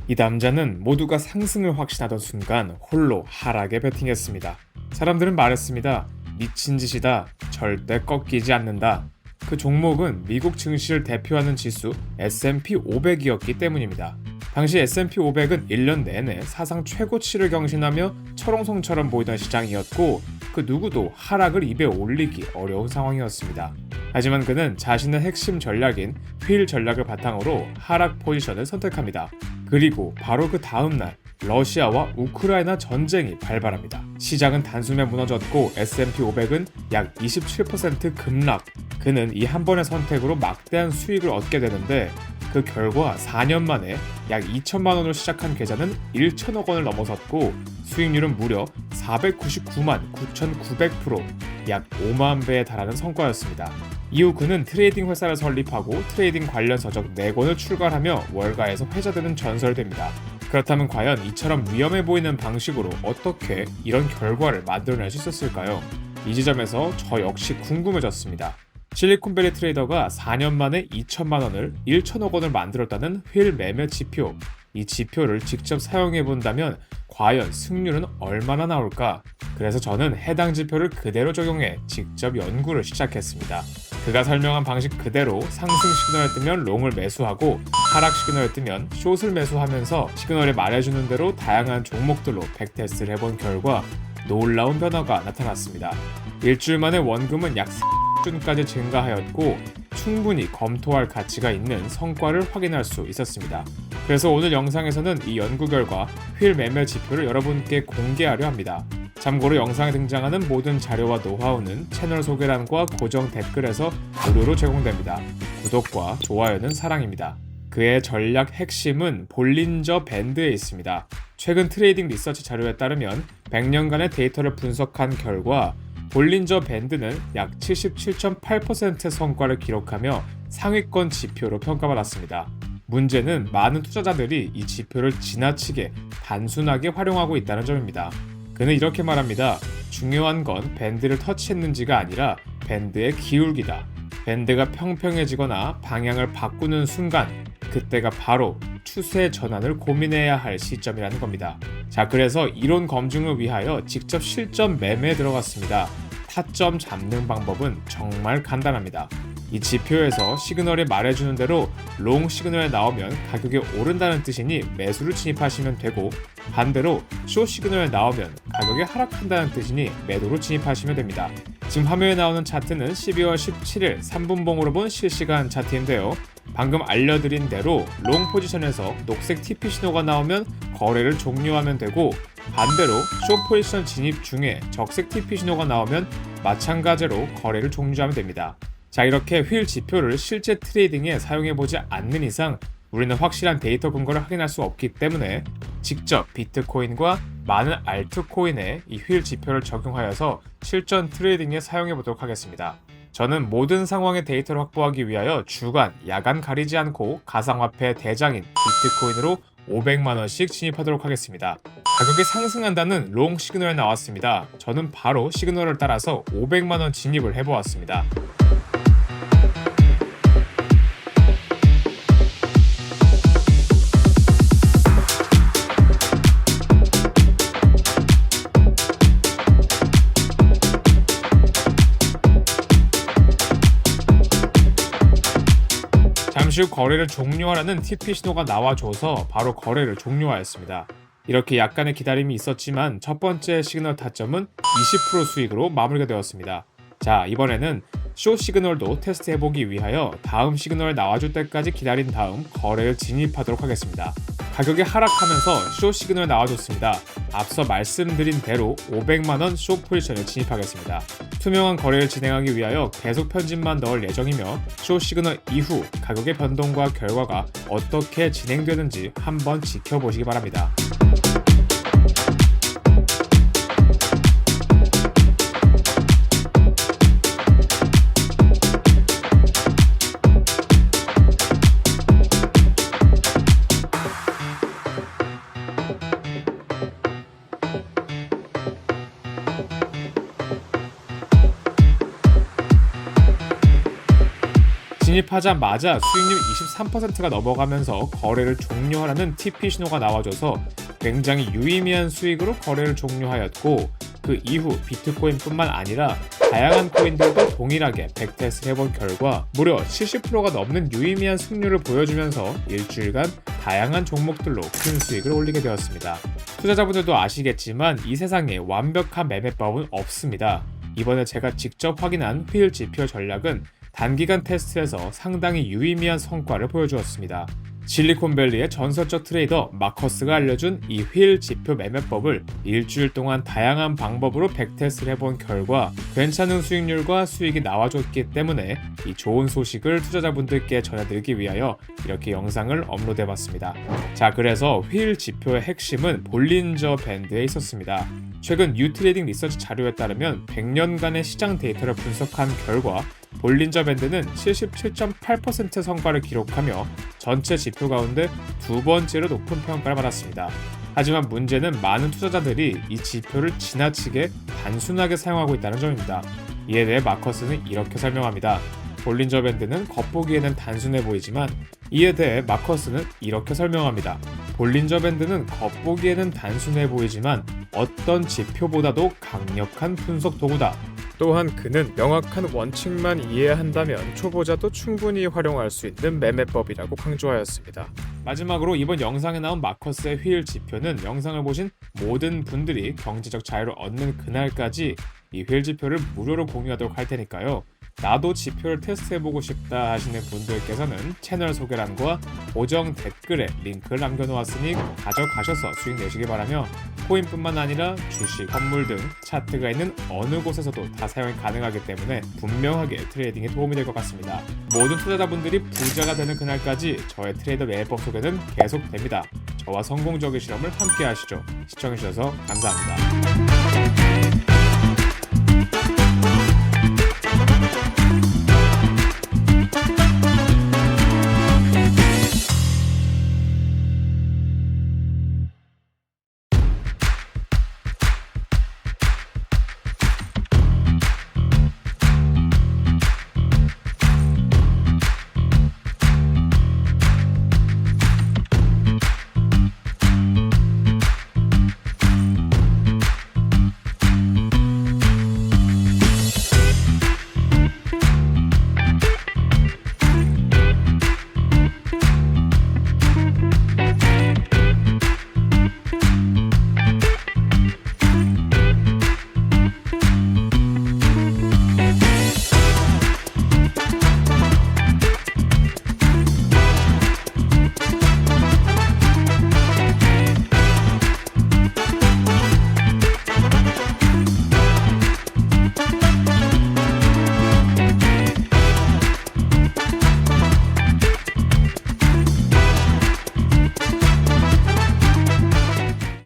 이 남자는 모두가 상승을 확신하던 순간 홀로 하락에 베팅했습니다. 사람들은 말했습니다. 미친 짓이다. 절대 꺾이지 않는다. 그 종목은 미국 증시를 대표하는 지수 S&P 500이었기 때문입니다. 당시 S&P 500은 1년 내내 사상 최고치를 경신하며 철옹성처럼 보이던 시장이었고 그 누구도 하락을 입에 올리기 어려운 상황이었습니다. 하지만 그는 자신의 핵심 전략인 휠 전략을 바탕으로 하락 포지션을 선택합니다. 그리고 바로 그 다음날 러시아와 우크라이나 전쟁이 발발합니다. 시장은 단숨에 무너졌고 S&P 500은 약 27% 급락. 그는 이 한 번의 선택으로 막대한 수익을 얻게 되는데 그 결과 4년 만에 약 2천만 원으로 시작한 계좌는 1천억 원을 넘어섰고 수익률은 무려 499만 9,900%, 약 5만 배에 달하는 성과였습니다. 이후 그는 트레이딩 회사를 설립하고 트레이딩 관련 서적 4권을 출간하며 월가에서 회자되는 전설됩니다. 그렇다면 과연 이처럼 위험해 보이는 방식으로 어떻게 이런 결과를 만들어낼 수 있었을까요? 이 지점에서 저 역시 궁금해졌습니다. 실리콘밸리 트레이더가 4년 만에 2천만 원을 1천억 원을 만들었다는 휠 매매 지표. 이 지표를 직접 사용해 본다면 과연 승률은 얼마나 나올까? 그래서 저는 해당 지표를 그대로 적용해 직접 연구를 시작했습니다. 그가 설명한 방식 그대로 상승 시그널을 뜨면 롱을 매수하고 하락 시그널을 뜨면 숏을 매수하면서 시그널이 말해주는 대로 다양한 종목들로 백테스트를 해본 결과 놀라운 변화가 나타났습니다. 일주일 만에 원금은 약 수준까지 증가하였고 충분히 검토할 가치가 있는 성과를 확인할 수 있었습니다. 그래서 오늘 영상에서는 이 연구 결과 휠 매매 지표를 여러분께 공개하려 합니다. 참고로 영상에 등장하는 모든 자료와 노하우는 채널 소개란과 고정 댓글에서 무료로 제공됩니다. 구독과 좋아요는 사랑입니다. 그의 전략 핵심은 볼린저 밴드에 있습니다. 최근 트레이딩 리서치 자료에 따르면 100년간의 데이터를 분석한 결과 볼린저 밴드는 약 77.8%의 성과를 기록하며 상위권 지표로 평가받았습니다. 문제는 많은 투자자들이 이 지표를 지나치게 단순하게 활용하고 있다는 점입니다. 그는 이렇게 말합니다. 중요한 건 밴드를 터치했는지가 아니라 밴드의 기울기다. 밴드가 평평해지거나 방향을 바꾸는 순간 그때가 바로 추세 전환을 고민해야 할 시점이라는 겁니다. 자, 그래서 이론 검증을 위하여 직접 실전 매매에 들어갔습니다. 타점 잡는 방법은 정말 간단합니다. 이 지표에서 시그널이 말해주는 대로 롱 시그널에 나오면 가격이 오른다는 뜻이니 매수를 진입하시면 되고 반대로 숏 시그널에 나오면 가격이 하락한다는 뜻이니 매도로 진입하시면 됩니다. 지금 화면에 나오는 차트는 12월 17일 3분봉으로 본 실시간 차트인데요. 방금 알려드린 대로 롱 포지션에서 녹색 TP 신호가 나오면 거래를 종료하면 되고 반대로 숏 포지션 진입 중에 적색 TP 신호가 나오면 마찬가지로 거래를 종료하면 됩니다. 자, 이렇게 휠 지표를 실제 트레이딩에 사용해보지 않는 이상 우리는 확실한 데이터 근거를 확인할 수 없기 때문에 직접 비트코인과 많은 알트코인에 이 휠 지표를 적용하여서 실전 트레이딩에 사용해보도록 하겠습니다. 저는 모든 상황의 데이터를 확보하기 위하여 주간, 야간 가리지 않고 가상화폐 대장인 비트코인으로 500만원씩 진입하도록 하겠습니다. 가격이 상승한다는 롱 시그널이 나왔습니다. 저는 바로 시그널을 따라서 500만원 진입을 해보았습니다. 잠시 후 거래를 종료하라는 TP 신호가 나와줘서 바로 거래를 종료하였습니다. 이렇게 약간의 기다림이 있었지만 첫 번째 시그널 타점은 20% 수익으로 마무리가 되었습니다. 자, 이번에는 숏 시그널도 테스트해보기 위하여 다음 시그널 나와줄 때까지 기다린 다음 거래를 진입하도록 하겠습니다. 가격이 하락하면서 숏 시그널 나와줬습니다. 앞서 말씀드린 대로 500만원 숏 포지션에 진입하겠습니다. 투명한 거래를 진행하기 위하여 계속 편집만 넣을 예정이며 숏 시그널 이후 가격의 변동과 결과가 어떻게 진행되는지 한번 지켜보시기 바랍니다. 진입하자마자 수익률 23%가 넘어가면서 거래를 종료하라는 TP 신호가 나와줘서 굉장히 유의미한 수익으로 거래를 종료하였고, 그 이후 비트코인뿐만 아니라 다양한 코인들도 동일하게 백테스트를 해본 결과 무려 70%가 넘는 유의미한 승률을 보여주면서 일주일간 다양한 종목들로 큰 수익을 올리게 되었습니다. 투자자분들도 아시겠지만 이 세상에 완벽한 매매법은 없습니다. 이번에 제가 직접 확인한 휠 지표 전략은 단기간 테스트에서 상당히 유의미한 성과를 보여주었습니다. 실리콘밸리의 전설적 트레이더 마커스가 알려준 이 휠 지표 매매법을 일주일 동안 다양한 방법으로 백테스트를 해본 결과 괜찮은 수익률과 수익이 나와줬기 때문에 이 좋은 소식을 투자자분들께 전해드리기 위하여 이렇게 영상을 업로드해봤습니다. 자, 그래서 휠 지표의 핵심은 볼린저 밴드에 있었습니다. 최근 뉴트레이딩 리서치 자료에 따르면 100년간의 시장 데이터를 분석한 결과 볼린저 밴드는 77.8% 성과를 기록하며 전체 지표 가운데 두 번째로 높은 평가를 받았습니다. 하지만 문제는 많은 투자자들이 이 지표를 지나치게 단순하게 사용하고 있다는 점입니다. 이에 대해 마커스는 이렇게 설명합니다. 볼린저 밴드는 겉보기에는 단순해 보이지만 이에 대해 마커스는 이렇게 설명합니다. 볼린저 밴드는 겉보기에는 단순해 보이지만 어떤 지표보다도 강력한 분석 도구다. 또한 그는 명확한 원칙만 이해한다면 초보자도 충분히 활용할 수 있는 매매법이라고 강조하였습니다. 마지막으로 이번 영상에 나온 마커스의 휠 지표는 영상을 보신 모든 분들이 경제적 자유를 얻는 그날까지 이 휠 지표를 무료로 공유하도록 할 테니까요. 나도 지표를 테스트해보고 싶다 하시는 분들께서는 채널 소개란과 고정 댓글에 링크를 남겨놓았으니 가져가셔서 수익 내시기 바라며, 코인뿐만 아니라 주식, 선물 등 차트가 있는 어느 곳에서도 다 사용이 가능하기 때문에 분명하게 트레이딩에 도움이 될 것 같습니다. 모든 투자자분들이 부자가 되는 그날까지 저의 트레이더 매매법 소개는 계속됩니다. 저와 성공적인 실험을 함께 하시죠. 시청해주셔서 감사합니다.